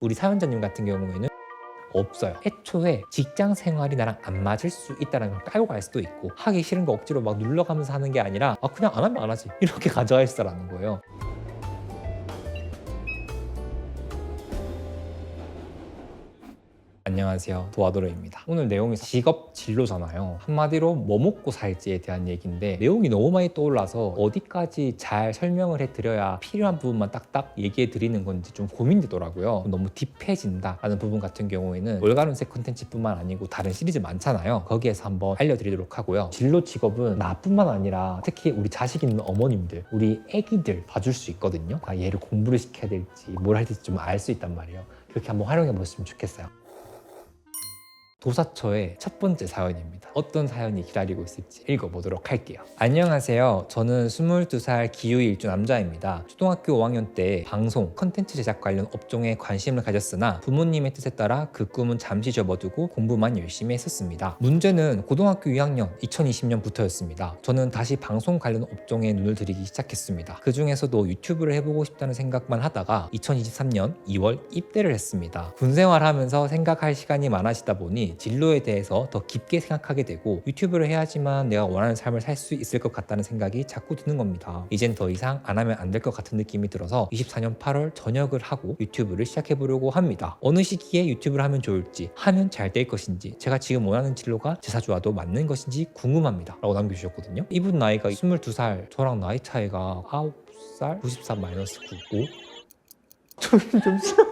우리 사연자님 같은 경우에는 없어요. 애초에 직장 생활이 나랑 안 맞을 수 있다는 걸 깔고 갈 수도 있고, 하기 싫은 거 억지로 막 눌러가면서 하는 게 아니라 그냥 안 하면 안 하지 이렇게 가져갈 수 있다는 거예요. 안녕하세요, 도와도로입니다. 오늘 내용이 직업 진로잖아요. 한마디로 뭐 먹고 살지에 대한 얘기인데 내용이 너무 많이 떠올라서 어디까지 잘 설명을 해드려야 필요한 부분만 딱딱 얘기해 드리는 건지 좀 고민되더라고요. 너무 딥해진다 라는 부분 같은 경우에는 월간운세 콘텐츠뿐만 아니고 다른 시리즈 많잖아요. 거기에서 한번 알려드리도록 하고요. 진로 직업은 나뿐만 아니라 특히 우리 자식 있는 어머님들, 우리 애기들 봐줄 수 있거든요. 얘를 공부를 시켜야 될지 뭘 해야 될지 좀 알 수 있단 말이에요. 그렇게 한번 활용해 보시면 좋겠어요. 도사처의 첫 번째 사연입니다. 어떤 사연이 기다리고 있을지 읽어보도록 할게요. 안녕하세요. 저는 22살 기후일주 남자입니다. 초등학교 5학년 때 방송, 컨텐츠 제작 관련 업종에 관심을 가졌으나 부모님의 뜻에 따라 그 꿈은 잠시 접어두고 공부만 열심히 했었습니다. 문제는 고등학교 2학년 2020년부터였습니다. 저는 다시 방송 관련 업종에 눈을 들이기 시작했습니다. 그 중에서도 유튜브를 해보고 싶다는 생각만 하다가 2023년 2월 입대를 했습니다. 군 생활하면서 생각할 시간이 많아지다 보니 진로에 대해서 더 깊게 생각하게 되고 유튜브를 해야지만 내가 원하는 삶을 살 수 있을 것 같다는 생각이 자꾸 드는 겁니다. 이젠 더 이상 안 하면 안 될 것 같은 느낌이 들어서 24년 8월 전역을 하고 유튜브를 시작해보려고 합니다. 어느 시기에 유튜브를 하면 좋을지, 하면 잘 될 것인지, 제가 지금 원하는 진로가 제 사주와도 맞는 것인지 궁금합니다 라고 남겨주셨거든요. 이분 나이가 22살, 저랑 나이 차이가 9살? 94 마이너스 9, 5? 좀 싫어.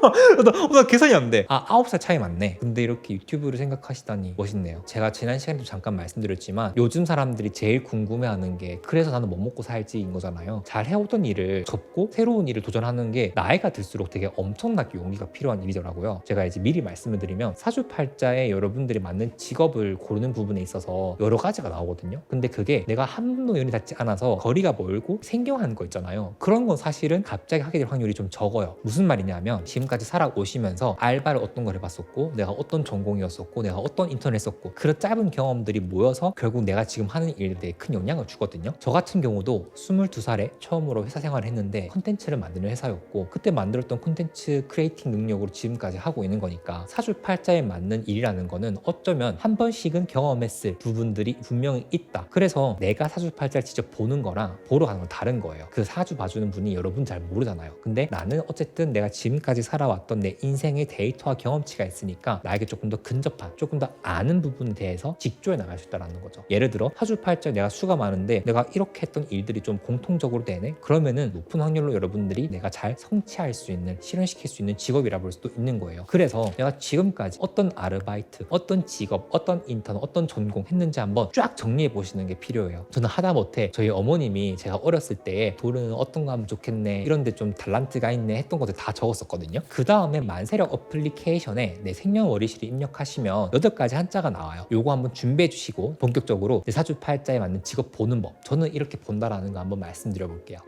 나 계산이 안 돼. 9살 차이 맞네. 근데 이렇게 유튜브를 생각하시다니 멋있네요. 제가 지난 시간에도 잠깐 말씀드렸지만 요즘 사람들이 제일 궁금해하는 게 그래서 나는 뭐 먹고 살지인 거잖아요. 잘 해오던 일을 접고 새로운 일을 도전하는 게 나이가 들수록 되게 엄청나게 용기가 필요한 일이더라고요. 제가 이제 미리 말씀을 드리면 사주팔자에 여러분들이 맞는 직업을 고르는 부분에 있어서 여러 가지가 나오거든요. 근데 그게 내가 한 번도 연이 닿지 않아서 거리가 멀고 생경한 거 있잖아요. 그런 건 사실은 갑자기 하게 될 확률이 좀 적어요. 무슨 말이냐면 지금까지 살아오시면서 알바를 어떤 걸 해봤었고, 내가 어떤 전공이었었고, 내가 어떤 인턴을 했었고, 그런 짧은 경험들이 모여서 결국 내가 지금 하는 일에 대해 큰 영향을 주거든요. 저 같은 경우도 22살에 처음으로 회사 생활을 했는데 컨텐츠를 만드는 회사였고, 그때 만들었던 컨텐츠 크리에이팅 능력으로 지금까지 하고 있는 거니까 사주팔자에 맞는 일이라는 거는 어쩌면 한 번씩은 경험했을 부분들이 분명히 있다. 그래서 내가 사주팔자를 직접 보는 거랑 보러 가는 건 다른 거예요. 그 사주 봐주는 분이 여러분 잘 모르잖아요. 근데 나는 어쨌든 내가 지금까지 살아왔던 내 인생의 데이터와 경험치가 있으니까 나에게 조금 더 근접한, 조금 더 아는 부분에 대해서 직조해 나갈 수 있다는 거죠. 예를 들어 사주팔자 내가 수가 많은데 내가 이렇게 했던 일들이 좀 공통적으로 되네? 그러면은 높은 확률로 여러분들이 내가 잘 성취할 수 있는, 실현시킬 수 있는 직업이라 볼 수도 있는 거예요. 그래서 내가 지금까지 어떤 아르바이트, 어떤 직업, 어떤 인턴, 어떤 전공 했는지 한번 쫙 정리해 보시는 게 필요해요. 저는 하다못해 저희 어머님이 제가 어렸을 때 돈은 어떤 거 하면 좋겠네, 이런데 좀 달란트가 있네 했던 것들 다 적었었거든요. 그 다음에 만세력 어플리케이션에 내 생년월일시를 입력하시면 8가지 한자가 나와요. 요거 한번 준비해 주시고 본격적으로 내 사주팔자에 맞는 직업 보는 법, 저는 이렇게 본다라는 거 한번 말씀드려 볼게요.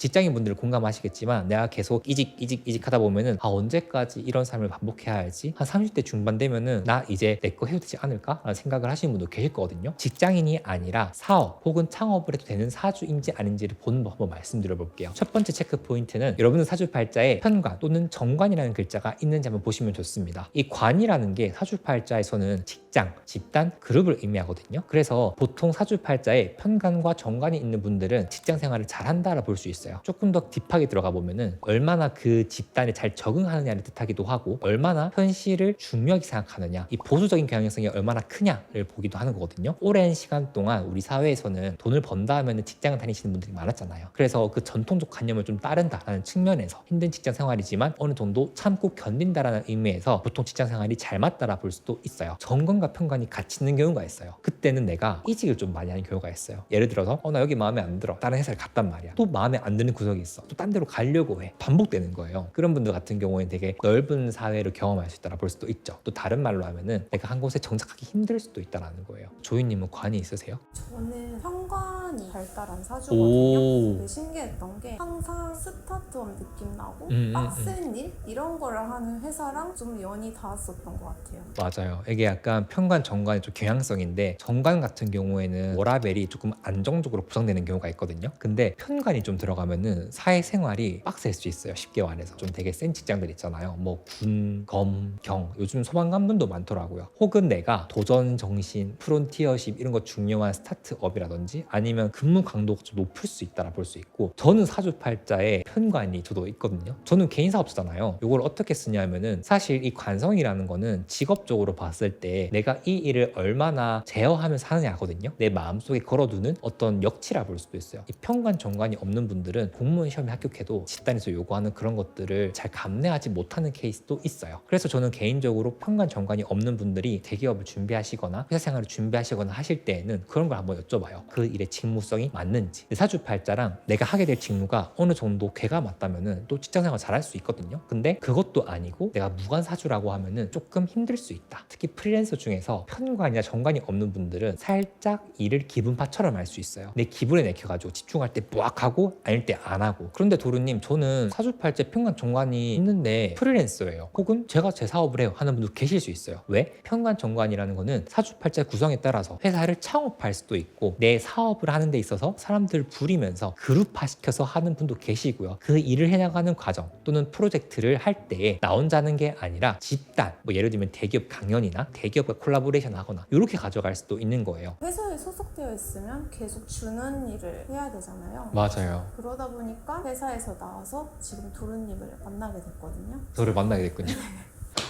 직장인분들 공감하시겠지만 내가 계속 이직 하다 보면은 언제까지 이런 삶을 반복해야 할지, 한 30대 중반 되면은 나 이제 내 거 해도 되지 않을까? 라는 생각을 하시는 분도 계실 거거든요. 직장인이 아니라 사업 혹은 창업을 해도 되는 사주인지 아닌지를 보는 법 한번 말씀드려 볼게요. 첫 번째 체크 포인트는 여러분의 사주팔자에 편관 또는 정관이라는 글자가 있는지 한번 보시면 좋습니다. 이 관이라는 게 사주팔자에서는 직장, 집단, 그룹을 의미하거든요. 그래서 보통 사주팔자에 편관과 정관이 있는 분들은 직장 생활을 잘한다라 볼 수 있어요. 조금 더 딥하게 들어가 보면은 얼마나 그 집단에 잘 적응하느냐를 뜻하기도 하고, 얼마나 현실을 중요하게 생각하느냐, 이 보수적인 경향성이 얼마나 크냐를 보기도 하는 거거든요. 오랜 시간 동안 우리 사회에서는 돈을 번다 하면 직장을 다니시는 분들이 많았잖아요. 그래서 그 전통적 관념을 좀 따른다라는 측면에서 힘든 직장 생활이지만 어느 정도 참고 견딘다라는 의미에서 보통 직장 생활이 잘 맞다라 볼 수도 있어요. 정관과 편관이 같이 있는 경우가 있어요. 그때는 내가 이직을 좀 많이 하는 경우가 있어요. 예를 들어서 나 여기 마음에 안 들어, 다른 회사를 갔단 말이야. 또 마음에 안 드는 구석이 있어, 또 딴 데로 가려고 해. 반복되는 거예요. 그런 분들 같은 경우에는 되게 넓은 사회를 경험할 수 있다라 볼 수도 있죠. 또 다른 말로 하면은 내가 한 곳에 정착하기 힘들 수도 있다라는 거예요. 조이님은 관이 있으세요? 저는 현관 편관이 발달한 사주거든요. 오. 근데 신기했던 게 항상 스타트업 느낌 나고 음. 빡센 일? 이런 거를 하는 회사랑 좀 연이 닿았었던 것 같아요. 맞아요. 이게 약간 편관 정관의 좀 경향성인데, 정관 같은 경우에는 워라벨이 조금 안정적으로 구성되는 경우가 있거든요. 근데 편관이 좀 들어가면은 사회생활이 빡셀 수 있어요. 쉽게 말해서 좀 되게 센 직장들 있잖아요. 뭐 군, 검, 경, 요즘 소방관분도 많더라고요. 혹은 내가 도전 정신, 프론티어십 이런 거 중요한 스타트업이라든지 아니면 근무 강도가 좀 높을 수 있다라 볼 수 있고, 저는 사주팔자에 편관이 저도 있거든요. 저는 개인 사업자잖아요. 이걸 어떻게 쓰냐면은 사실 이 관성이라는 거는 직업적으로 봤을 때 내가 이 일을 얼마나 제어하면서 하느냐거든요. 내 마음속에 걸어두는 어떤 역치라 볼 수도 있어요. 이 편관 정관이 없는 분들은 공무원 시험에 합격해도 집단에서 요구하는 그런 것들을 잘 감내하지 못하는 케이스도 있어요. 그래서 저는 개인적으로 편관 정관이 없는 분들이 대기업을 준비하시거나 회사 생활을 준비하시거나 하실 때에는 그런 걸 한번 여쭤봐요. 그 일의 직무성이 맞는지. 사주팔자랑 내가 하게 될 직무가 어느 정도 괴가 맞다면은 또 직장생활 잘할 수 있거든요. 근데 그것도 아니고 내가 무관사주라고 하면은 조금 힘들 수 있다. 특히 프리랜서 중에서 편관이나 정관이 없는 분들은 살짝 일을 기분파처럼 할 수 있어요. 내 기분에 내켜가지고 집중할 때 뿌악 하고 아닐 때 안 하고. 그런데 도루님, 저는 사주팔자 편관 정관이 있는데 프리랜서예요. 혹은 제가 제 사업을 해요 하는 분도 계실 수 있어요. 왜? 편관 정관이라는 거는 사주팔자 구성에 따라서 회사를 창업할 수도 있고 내 사업을 하는 데 있어서 사람들 부리면서 그룹화 시켜서 하는 분도 계시고요. 그 일을 해나가는 과정 또는 프로젝트를 할 때에 나 혼자 하는 게 아니라 집단, 뭐 예를 들면 대기업 강연이나 대기업과 콜라보레이션 하거나 이렇게 가져갈 수도 있는 거예요. 회사에 소속되어 있으면 계속 주는 일을 해야 되잖아요. 맞아요. 그러다 보니까 회사에서 나와서 지금 도루님을 만나게 됐거든요. 저를 만나게 됐군요.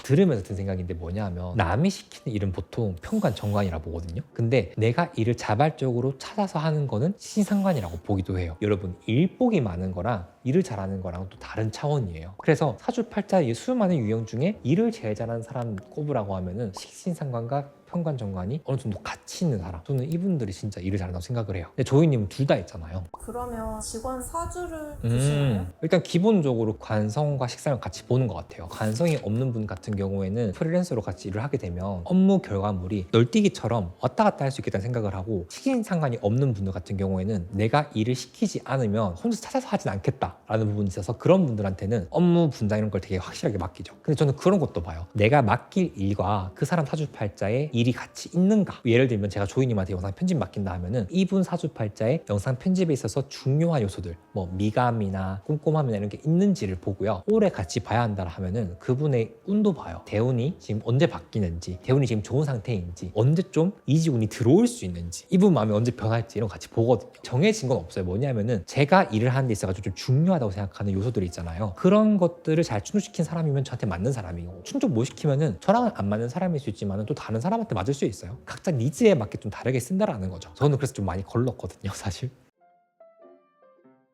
들으면서 든 생각인데 뭐냐면, 남이 시키는 일은 보통 편관 정관이라 보거든요. 근데 내가 일을 자발적으로 찾아서 하는 거는 신상관이라고 보기도 해요. 여러분, 일복이 많은 거랑 일을 잘하는 거랑 또 다른 차원이에요. 그래서 사주팔자 이 수많은 유형 중에 일을 제일 잘하는 사람 꼽으라고 하면은 식신상관과 편관 정관이 어느 정도 같이 있는 사람, 저는 이분들이 진짜 일을 잘한다고 생각을 해요. 근데 조이님은 둘 다 있잖아요. 그러면 직원 사주를 보시나요? 일단 기본적으로 관성과 식상을 같이 보는 것 같아요. 관성이 없는 분 같은 경우에는 프리랜서로 같이 일을 하게 되면 업무 결과물이 널뛰기처럼 왔다 갔다 할 수 있겠다는 생각을 하고, 식인상관이 없는 분들 같은 경우에는 내가 일을 시키지 않으면 혼자 찾아서 하진 않겠다라는 부분이 있어서 그런 분들한테는 업무 분장 이런 걸 되게 확실하게 맡기죠. 근데 저는 그런 것도 봐요. 내가 맡길 일과 그 사람 사주팔자에 일이 같이 있는가. 예를 들면 제가 조이님한테 영상 편집 맡긴다 하면은 이분 사주팔자에 영상 편집에 있어서 중요한 요소들, 뭐 미감이나 꼼꼼함이나 이런 게 있는지를 보고요. 오래 같이 봐야 한다 하면은 그분의 운도 봐요. 대운이 지금 언제 바뀌는지, 대운이 지금 좋은 상태인지, 언제 좀 이지운이 들어올 수 있는지, 이분 마음이 언제 변할지 이런 거 같이 보거든요. 정해진 건 없어요. 뭐냐면은 제가 일을 하는 데 있어가지고 좀 중요하다고 생각하는 요소들이 있잖아요. 그런 것들을 잘 충족시킨 사람이면 저한테 맞는 사람이고, 충족 못 시키면은 저랑은 안 맞는 사람일 수 있지만은 또 다른 사람한테 맞을 수 있어요. 각자 니즈에 맞게 좀 다르게 쓴다라는 거죠. 저는 그래서 좀 많이 걸렀거든요, 사실.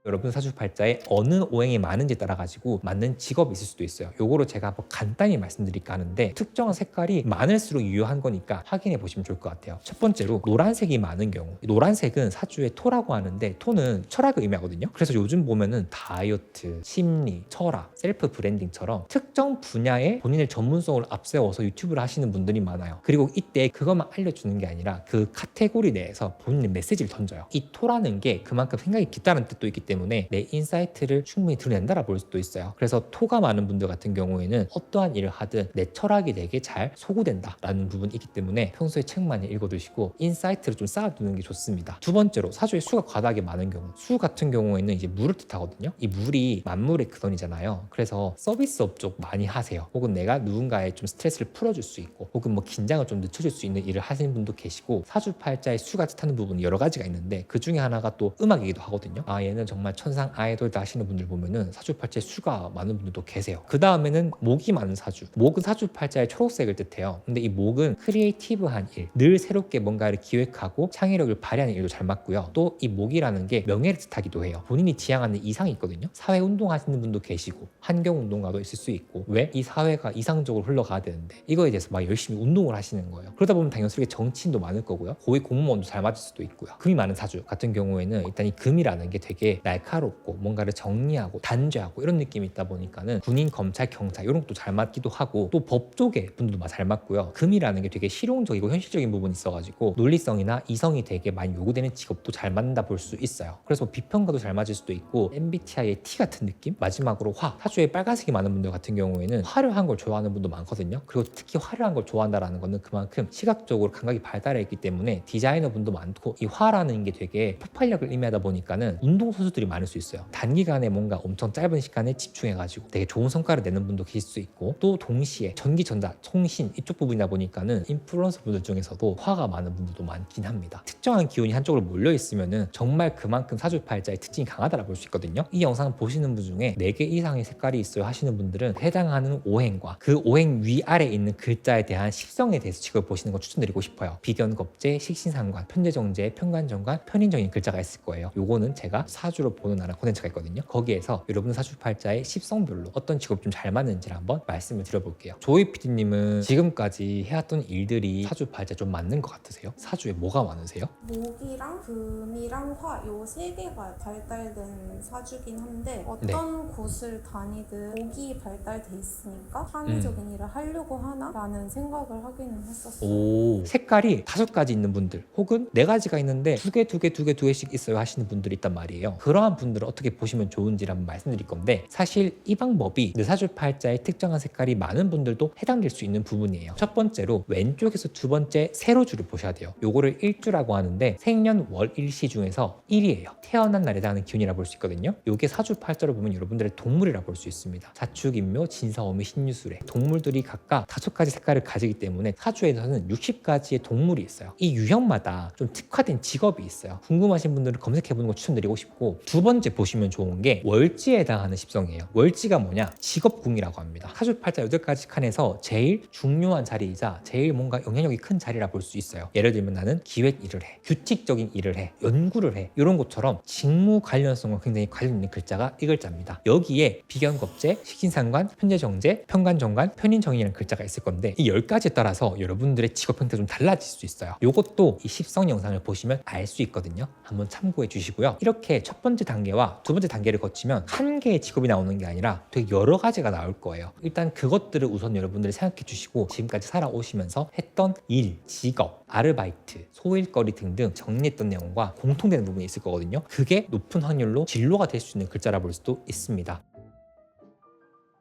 여러분 사주팔자에 어느 오행이 많은지 따라 가지고 맞는 직업이 있을 수도 있어요. 요거를 제가 한번 간단히 말씀드릴까 하는데, 특정한 색깔이 많을수록 유효한 거니까 확인해 보시면 좋을 것 같아요. 첫 번째로 노란색이 많은 경우, 노란색은 사주의 토라고 하는데 토는 철학을 의미하거든요. 그래서 요즘 보면은 다이어트, 심리, 철학, 셀프 브랜딩처럼 특정 분야에 본인의 전문성을 앞세워서 유튜브를 하시는 분들이 많아요. 그리고 이때 그것만 알려주는 게 아니라 그 카테고리 내에서 본인의 메시지를 던져요. 이 토라는 게 그만큼 생각이 깊다는 뜻도 있기 때문에 내 인사이트를 충분히 드러낸다라 볼 수도 있어요. 그래서 토가 많은 분들 같은 경우에는 어떠한 일을 하든 내 철학이 되게 잘 소구된다라는 부분이 있기 때문에 평소에 책 많이 읽어두시고 인사이트를 좀 쌓아두는 게 좋습니다. 두 번째로 사주에 수가 과다하게 많은 경우, 수 같은 경우에는 이제 물을 뜻하거든요. 이 물이 만물의 근원이잖아요. 그래서 서비스업 쪽 많이 하세요. 혹은 내가 누군가의 좀 스트레스를 풀어줄 수 있고, 혹은 뭐 긴장을 좀 늦춰줄 수 있는 일을 하시는 분도 계시고, 사주팔자의 수가 뜻하는 부분이 여러 가지가 있는데 그 중에 하나가 또 음악이기도 하거든요. 아, 얘는 정말 천상 아이돌 하시는 분들 보면은 사주팔자에 수가 많은 분들도 계세요. 그 다음에는 목이 많은 사주. 목은 사주팔자의 초록색을 뜻해요. 근데 이 목은 크리에이티브한 일, 늘 새롭게 뭔가를 기획하고 창의력을 발휘하는 일도 잘 맞고요. 또 이 목이라는 게 명예를 뜻하기도 해요. 본인이 지향하는 이상이 있거든요. 사회 운동하시는 분도 계시고 환경 운동가도 있을 수 있고, 왜? 이 사회가 이상적으로 흘러가야 되는데 이거에 대해서 막 열심히 운동을 하시는 거예요. 그러다 보면 당연스럽게 정치인도 많을 거고요. 고위 공무원도 잘 맞을 수도 있고요. 금이 많은 사주 같은 경우에는 일단 이 금이라는 게 되게 날카롭고 뭔가를 정리하고 단죄하고 이런 느낌이 있다 보니까는 군인, 검찰, 경찰 이런 것도 잘 맞기도 하고 또 법 쪽의 분들도 잘 맞고요. 금이라는 게 되게 실용적이고 현실적인 부분이 있어가지고 논리성이나 이성이 되게 많이 요구되는 직업도 잘 맞는다 볼 수 있어요. 그래서 비평가도 잘 맞을 수도 있고 MBTI의 T 같은 느낌? 마지막으로 화. 사주에 빨간색이 많은 분들 같은 경우에는 화려한 걸 좋아하는 분도 많거든요. 그리고 특히 화려한 걸 좋아한다는 거는 그만큼 시각적으로 감각이 발달해 있기 때문에 디자이너 분도 많고 이 화라는 게 되게 폭발력을 의미하다 보니까는 운동선수들이 많을 수 있어요. 단기간에 뭔가 엄청 짧은 시간에 집중해가지고 되게 좋은 성과를 내는 분도 계실 수 있고 또 동시에 전기전자, 통신 이쪽 부분이다 보니까는 인플루언서 분들 중에서도 화가 많은 분들도 많긴 합니다. 특정한 기운이 한쪽으로 몰려 있으면은 정말 그만큼 사주팔자의 특징이 강하다고 볼 수 있거든요. 이 영상 보시는 분 중에 4개 이상의 색깔이 있어요 하시는 분들은 해당하는 오행과 그 오행 위아래에 있는 글자에 대한 식성에 대해서 직업을 보시는 걸 추천드리고 싶어요. 비견겁재, 식신상관, 편재정제, 편관정관, 편인정인 글자가 있을 거예요. 요거는 제가 사주로 보는 나라 콘텐츠가 있거든요. 거기에서 여러분 사주팔자의 십성별로 어떤 직업 좀 잘 맞는지를 한번 말씀을 드려볼게요. 조이 PD님은 지금까지 해왔던 일들이 사주팔자 좀 맞는 것 같으세요? 사주에 뭐가 많으세요? 목이랑 금이랑 화 요 3개가 발달된 사주긴 한데 어떤 곳을 다니든 목이 발달돼 있으니까 창의적인 일을 하려고 하나? 라는 생각을 하기는 했었어요. 오, 색깔이 5가지 있는 분들 혹은 4가지가 있는데 2개씩 있어요 하시는 분들이 있단 말이에요. 그러한 분들은 어떻게 보시면 좋은지를 한번 말씀드릴 건데 사실 이 방법이 내 사주팔자에 특정한 색깔이 많은 분들도 해당될 수 있는 부분이에요. 첫 번째로 왼쪽에서 두 번째 세로주를 보셔야 돼요. 요거를 일주라고 하는데 생년 월 일시 중에서 1이에요. 태어난 날에 해당하는 기운이라 볼 수 있거든요. 요게 사주팔자로 보면 여러분들의 동물이라 볼 수 있습니다. 자축인묘, 진사오미, 신유술에 동물들이 각각 5가지 색깔을 가지기 때문에 사주에서는 60가지의 동물이 있어요. 이 유형마다 좀 특화된 직업이 있어요. 궁금하신 분들은 검색해보는 거 추천드리고 싶고 두 번째 보시면 좋은 게 월지에 해당하는 십성이에요. 월지가 뭐냐? 직업궁이라고 합니다. 사주팔자 8가지 칸에서 제일 중요한 자리이자 제일 뭔가 영향력이 큰 자리라 볼 수 있어요. 예를 들면 나는 기획 일을 해, 규칙적인 일을 해, 연구를 해 이런 것처럼 직무 관련성과 굉장히 관련 있는 글자가 이 글자입니다. 여기에 비견겁재, 식신상관, 편재정제, 편관정관, 편인정이라는 글자가 있을 건데 이 10가지에 따라서 여러분들의 직업 형태가 좀 달라질 수 있어요. 이것도 이 십성 영상을 보시면 알 수 있거든요. 한번 참고해 주시고요. 이렇게 첫 번째 단계와 두 번째 단계를 거치면 한 개의 직업이 나오는 게 아니라 되게 여러 가지가 나올 거예요. 일단 그것들을 우선 여러분들이 생각해 주시고 지금까지 살아오시면서 했던 일, 직업, 아르바이트, 소일거리 등등 정리했던 내용과 공통되는 부분이 있을 거거든요. 그게 높은 확률로 진로가 될 수 있는 글자라 볼 수도 있습니다.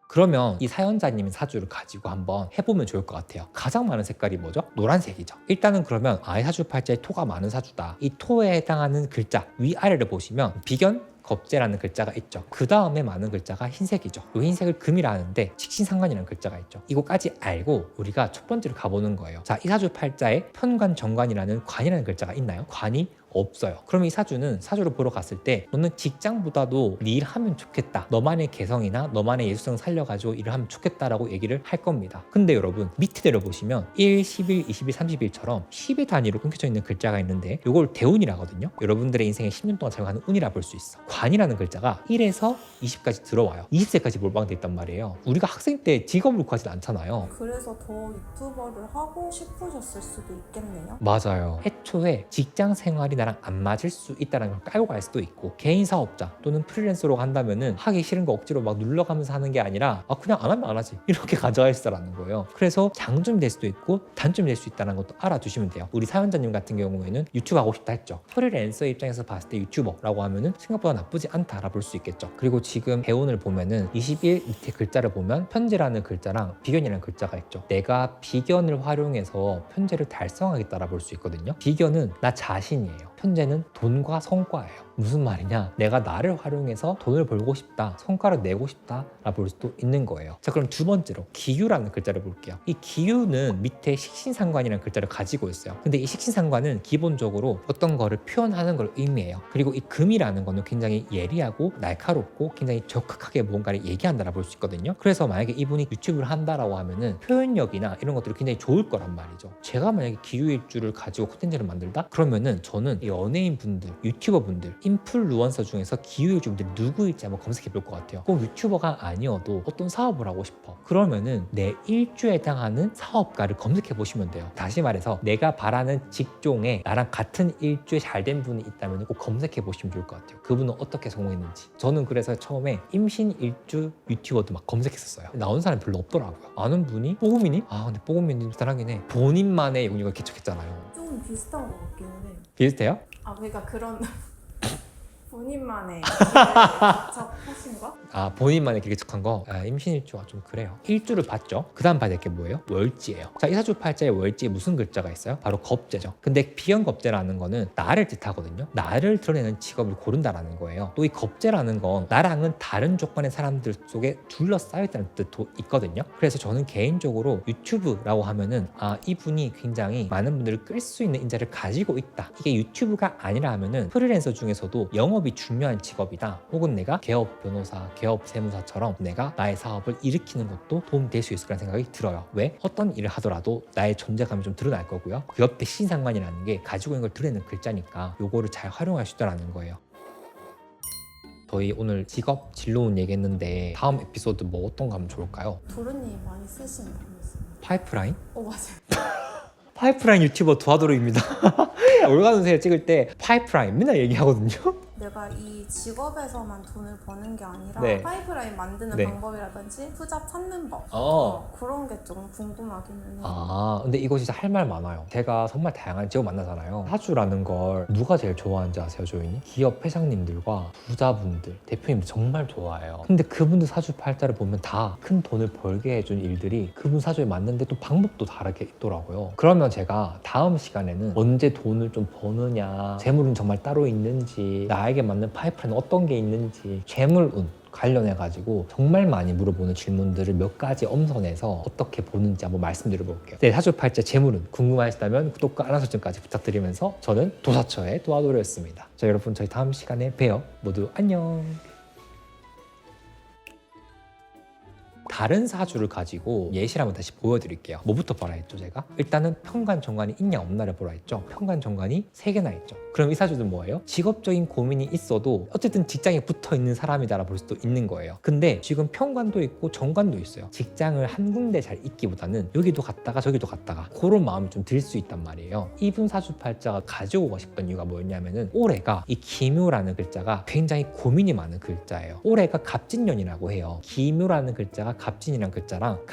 그러면 이 사연자님의 사주를 가지고 한번 해보면 좋을 것 같아요. 가장 많은 색깔이 뭐죠? 노란색이죠. 일단은 그러면 이 사주팔자에 토가 많은 사주다. 이 토에 해당하는 글자 위아래를 보시면 비견, 겁재라는 글자가 있죠. 그 다음에 많은 글자가 흰색이죠. 이 흰색을 금이라 하는데 식신상관이라는 글자가 있죠. 이거까지 알고 우리가 첫 번째로 가보는 거예요. 자, 이 사주팔자에 편관정관이라는 관이라는 글자가 있나요? 관이 없어요. 그럼 이 사주는 사주를 보러 갔을 때 너는 직장보다도 네 일 하면 좋겠다. 너만의 개성이나 너만의 예술성 살려가지고 일을 하면 좋겠다라고 얘기를 할 겁니다. 근데 여러분 밑에 내려보시면 1, 11, 20일, 30일처럼 10의 단위로 끊겨져 있는 글자가 있는데 이걸 대운이라 하거든요. 여러분들의 인생에 10년 동안 작용하는 운이라 볼 수 있어. 관이라는 글자가 1에서 20까지 들어와요. 20세까지 몰빵돼 있단 말이에요. 우리가 학생 때 직업으로 구하진 않잖아요. 그래서 더 유튜버를 하고 싶으셨을 수도 있겠네요. 맞아요. 애초에 직장 생활이 나랑 안 맞을 수 있다는 걸 깔고 갈 수도 있고 개인 사업자 또는 프리랜서로 한다면은 하기 싫은 거 억지로 막 눌러가면서 하는 게 아니라 그냥 안 하면 안 하지 이렇게 가져갈 수라는 거예요. 그래서 장점이 될 수도 있고 단점이 될 수 있다는 것도 알아두시면 돼요. 우리 사연자님 같은 경우에는 유튜브 하고 싶다 했죠. 프리랜서 입장에서 봤을 때 유튜버라고 하면은 생각보다 나쁘지 않다라 볼 수 있겠죠. 그리고 지금 대운을 보면은 21 밑에 글자를 보면 편재라는 글자랑 비견이라는 글자가 있죠. 내가 비견을 활용해서 편재를 달성하겠다라 볼 수 있거든요. 비견은 나 자신이에요. 편재는 돈과 성과예요. 무슨 말이냐? 내가 나를 활용해서 돈을 벌고 싶다, 성과를 내고 싶다라 볼 수도 있는 거예요. 자, 그럼 두 번째로 기유라는 글자를 볼게요. 이 기유는 밑에 식신상관이라는 글자를 가지고 있어요. 근데 이 식신상관은 기본적으로 어떤 거를 표현하는 걸 의미해요. 그리고 이 금이라는 거는 굉장히 예리하고 날카롭고 굉장히 적극하게 뭔가를 얘기한다라 볼 수 있거든요. 그래서 만약에 이분이 유튜브를 한다라고 하면은 표현력이나 이런 것들이 굉장히 좋을 거란 말이죠. 제가 만약에 기유일주를 가지고 콘텐츠를 만들다? 그러면은 저는 연예인 분들, 유튜버 분들, 인플루언서 중에서 기후일주분들이 누구일지 한번 검색해 볼 것 같아요. 꼭 유튜버가 아니어도 어떤 사업을 하고 싶어. 그러면은 내 일주에 해당하는 사업가를 검색해 보시면 돼요. 다시 말해서 내가 바라는 직종에 나랑 같은 일주에 잘된 분이 있다면 꼭 검색해 보시면 좋을 것 같아요. 그분은 어떻게 성공했는지. 저는 그래서 처음에 임신 일주 유튜버도 막 검색했었어요. 나온 사람 별로 없더라고요. 아는 분이 뽀금이니? 아 근데 뽀금이님 비슷하긴 해. 본인만의 영역을 개척했잖아요. 좀 비슷한 것 같기는 해요. 비슷해요? 아, 그러니까 그런 본인만의 개척하신 거? 아 본인만의 개척한 거? 아, 임신일주가 좀 그래요. 일주를 봤죠. 그 다음 봐야 될 게 뭐예요? 월지예요. 자, 이사주팔자의 월지에 무슨 글자가 있어요? 바로 겁재죠. 근데 비견겁재라는 거는 나를 뜻하거든요. 나를 드러내는 직업을 고른다라는 거예요. 또 이 겁재라는 건 나랑은 다른 조건의 사람들 속에 둘러싸여 있다는 뜻도 있거든요. 그래서 저는 개인적으로 유튜브라고 하면은 아 이분이 굉장히 많은 분들을 끌 수 있는 인자를 가지고 있다. 이게 유튜브가 아니라 하면은 프리랜서 중에서도 영업이 중요한 직업이다. 혹은 내가 개업 변호사, 개업 세무사처럼 내가 나의 사업을 일으키는 것도 도움이 될 수 있을 거라는 생각이 들어요. 왜? 어떤 일을 하더라도 나의 존재감이 좀 드러날 거고요. 그 옆에 신상관이라는 게 가지고 있는 걸 드러내는 글자니까 요거를 잘 활용할 수 있다는 거예요. 저희 오늘 직업 진로운 얘기했는데 다음 에피소드 뭐 어떤 거 하면 좋을까요? 도르님 많이 쓰시는 거 있어요. 파이프라인? 맞아요. 파이프라인 유튜버 도하도르입니다. 올가는새 찍을 때 파이프라인 맨날 얘기하거든요. 내가 이 직업에서만 돈을 버는 게 아니라 네. 파이프라인 만드는 네. 방법이라든지 투잡 찾는 법 그런 게 좀 궁금하기는 해요. 아 근데 이거 진짜 할 말 많아요. 제가 정말 다양한 직업 만나잖아요. 사주라는 걸 누가 제일 좋아하는지 아세요, 조인이? 기업 회장님들과 부자분들, 대표님들 정말 좋아해요. 근데 그분들 사주 팔자를 보면 다 큰 돈을 벌게 해준 일들이 그분 사주에 맞는데 또 방법도 다르게 있더라고요. 그러면 제가 다음 시간에는 언제 돈을 좀 버느냐, 재물은 정말 따로 있는지, 나에게 맞는 파이프라인은 어떤 게 있는지, 재물운 관련해가지고 정말 많이 물어보는 질문들을 몇 가지 엄선해서 어떻게 보는지 한번 말씀드려 볼게요. 네, 사주팔자 재물운 궁금하시다면 구독과 알람 설정까지 부탁드리면서 저는 도사처의 도하도르였습니다. 자, 여러분 저희 다음 시간에 봬요. 모두 안녕. 다른 사주를 가지고 예시를 한번 다시 보여드릴게요. 뭐부터 보라 했죠, 제가? 일단은 편관정관이 있냐 없나를 보라 했죠. 편관정관이 3개나 있죠. 그럼 이 사주는 뭐예요? 직업적인 고민이 있어도 어쨌든 직장에 붙어있는 사람이다라 볼 수도 있는 거예요. 근데 지금 편관도 있고 정관도 있어요. 직장을 한 군데 잘 있기보다는 여기도 갔다가 저기도 갔다가 그런 마음이 좀 들 수 있단 말이에요. 이분 사주팔자가 가져오고 싶은 이유가 뭐였냐면은 올해가 이 기묘라는 글자가 굉장히 고민이 많은 글자예요. 올해가 갑진년이라고 해요. 기묘라는 글자가 갑진이라는 글자랑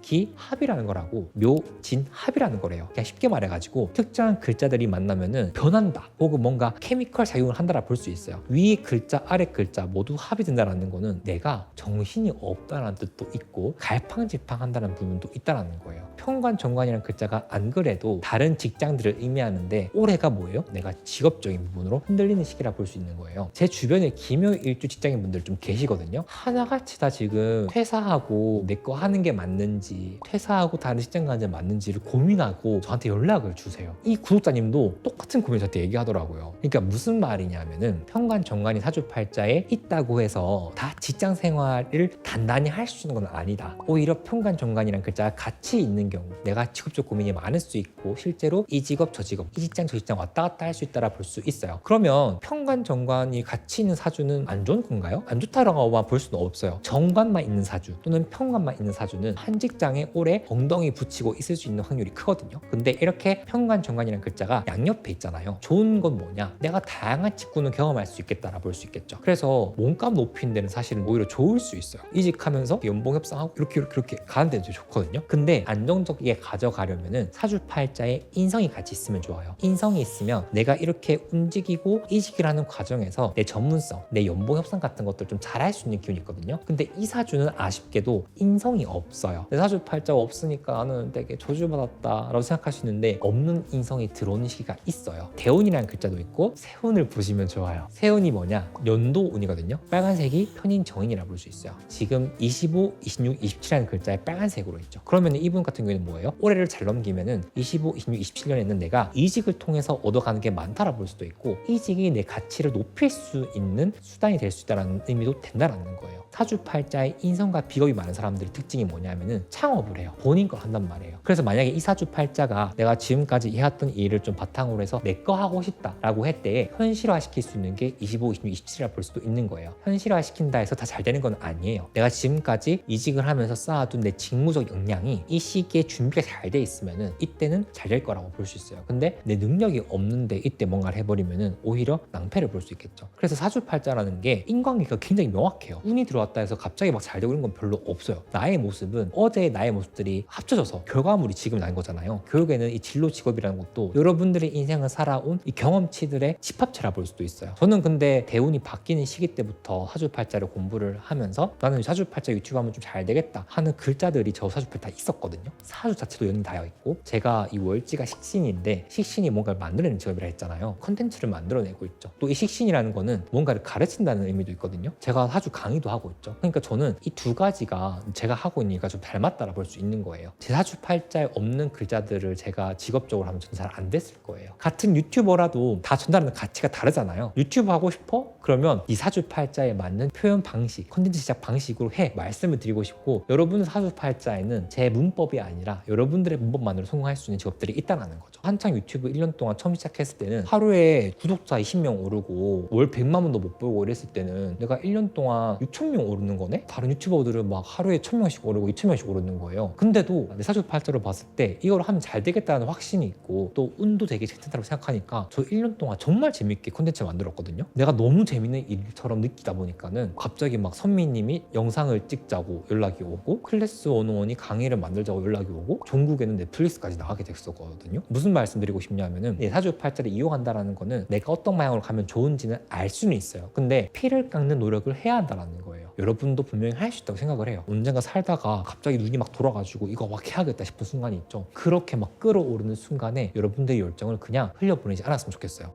기 합이라는 거라고 묘진 합이라는 거래요. 그냥 쉽게 말해가지고 특정한 글자들이 만나면은 변한다 혹은 뭔가 케미컬 작용을 한다라 볼 수 있어요. 위에 글자 아래 글자 모두 합이 된다는 거는 내가 정신이 없다는 뜻도 있고 갈팡질팡한다는 부분도 있다는 거예요. 편관 정관이라는 글자가 안 그래도 다른 직장들을 의미하는데 올해가 뭐예요? 내가 직업적인 부분으로 흔들리는 시기라 볼 수 있는 거예요. 제 주변에 기묘일주 직장인 분들 좀 계시거든요. 하나같이 다 지금 퇴사하고 내 거 하는 게 맞는지 퇴사하고 다른 직장 가는 게 맞는지를 고민하고 저한테 연락을 주세요. 이 구독자님도 똑같은 고민 저한테 얘기하더라고요. 그러니까 무슨 말이냐면은 편관 정관이 사주팔자에 있다고 해서 다 직장 생활을 단단히 할 수 있는 건 아니다. 오히려 편관 정관이라는 글자가 같이 있는 경우 내가 직업적 고민이 많을 수 있고 실제로 이 직업 저 직업 이 직장 저 직장 왔다 갔다 할 수 있다라 볼 수 있어요. 그러면 편관 정관이 같이 있는 사주는 안 좋은 건가요? 안 좋다라고 볼 수는 없어요. 정관만 있는 사주 또는 편관만 있는 사주는 한 직장에 오래 엉덩이 붙이고 있을 수 있는 확률이 크거든요. 근데 이렇게 편관 정관이라는 글자가 양옆에 있잖아요. 좋은 건 뭐냐? 내가 다양한 직군을 경험할 수 있겠다라 볼 수 있겠죠. 그래서 몸값 높이는 데는 사실은 오히려 좋을 수 있어요. 이직하면서 연봉 협상하고 이렇게 가는 데는 좋거든요. 근데 안정적이게 가져가려면은 사주팔자에 인성이 같이 있으면 좋아요. 인성이 있으면 내가 이렇게 움직이고 이직을 하는 과정에서 내 전문성, 내 연봉 협상 같은 것들 좀 잘할 수 있는 기운이 있거든요. 근데 이 사주는 아쉽게도 인성이 없어요. 내 사주팔자가 없으니까 나는 되게 저주받았다 라고 생각하시는데 없는 인성이 들어오는 시기가 있어요. 대운이라는 글자도 있고 세운을 보시면 좋아요. 세운이 뭐냐? 연도운이거든요. 빨간색이 편인 정인이라 볼 수 있어요. 지금 25, 26, 27이라는 글자에 빨간색으로 있죠. 그러면 이분 같은 경우에는 뭐예요? 올해를 잘 넘기면은 25, 26, 27년에는 내가 이직을 통해서 얻어가는 게 많다라 볼 수도 있고 이직이 내 가치를 높일 수 있는 수단이 될 수 있다는 의미도 된다라는 거예요. 사주팔자에 인성과 비겁이 많은 사람들의 특징이 뭐냐면은 창업을 해요. 본인 걸 한단 말이에요. 그래서 만약에 이 사주팔자가 내가 지금까지 해왔던 일을 좀 바탕으로 해서 내 거 하고 싶다라고 할 때 현실화시킬 수 있는 게 25, 26, 27이라 볼 수도 있는 거예요. 현실화시킨다 해서 다 잘 되는 건 아니에요. 내가 지금까지 이직을 하면서 쌓아둔 내 직무적 역량이 이 시기에 준비가 잘 돼 있으면은 이때는 잘 될 거라고 볼 수 있어요. 근데 내 능력이 없는데 이때 뭔가를 해버리면은 오히려 낭패를 볼 수 있겠죠. 그래서 사주팔자라는 게 인과관계가 굉장히 명확해요. 운이 들어왔다 해서 갑자기 막 잘 되고 이런 건 별로 없어요. 나의 모습은 어제의 나의 모습들이 합쳐져서 결과물이 지금 난 거잖아요. 결국에는 이 진로 직업이라는 것도 여러분들의 인생을 살아온 이 경험치들의 집합체라 볼 수도 있어요. 저는 근데 대운이 바뀌는 시기 때부터 사주팔자를 공부를 하면서 나는 사주팔자 유튜브 하면 좀 잘 되겠다 하는 글자들이 저 사주팔자 있었거든요. 사주 자체도 연이 닿여 있고 제가 이 월지가 식신인데 식신이 뭔가를 만들어내는 직업이라 했잖아요. 컨텐츠를 만들어내고 있죠. 또 이 식신이라는 거는 뭔가를 가르친다는 의미도 있거든요. 제가 사주 강의도 하고 있죠. 그러니까 저는 이 두 가지가 제가 하고 있는 일과 좀 닮았다라 볼 수 있는 거예요. 제 사주팔자에 없는 글자들을 제가 직업적으로 하면 저는 잘 안 됐을 거예요. 같은 유튜버라도 다 전달하는 가치가 다르잖아요. 유튜브 하고 싶어? 그러면 이 사주팔자에 맞는 표현 방식, 컨텐츠 제작 방식으로 말씀을 드리고 싶고 여러분 사주팔자에는 제 문법이 아니라 여러분들의 문법만으로 성공할 수 있는 직업들이 있다는 거죠. 한창 유튜브 1년 동안 처음 시작했을 때는 하루에 구독자 20명 오르고 월 100만 원도 못 벌고 이랬을 때는 내가 1년 동안 6,000명 오르는 거네? 다른 유튜버들은 막 하루에 1,000명씩 오르고 2,000명씩 오르는 거예요. 근데도 내 사주팔자로 봤을 때 이걸 하면 잘 되겠다는 확신이 있고 또 운도 되게 괜찮다고 생각하니까 저 1년 동안 정말 재밌게 콘텐츠 만들었거든요. 내가 너무 재밌는 일처럼 느끼다 보니까는 갑자기 막 선미님이 영상을 찍자고 연락이 오고 클래스 101이 강의를 만들자고 연락이 오고 전국에는 넷플릭스까지 나가게 됐었거든요. 무슨 말씀드리고 싶냐면은 내 사주팔자를 이용한다라는 거는 내가 어떤 방향으로 가면 좋은지는 알 수는 있어요. 근데 피를 깎는 노력을 해야 한다는 거예요. 여러분도 분명히 할 수 있다고 생각을 해요. 언젠가 살다가 갑자기 눈이 막 돌아가지고 이거 막 해야겠다 싶은 순간이 있죠. 그렇게 막 끌어오르는 순간에 여러분들의 열정을 그냥 흘려보내지 않았으면 좋겠어요.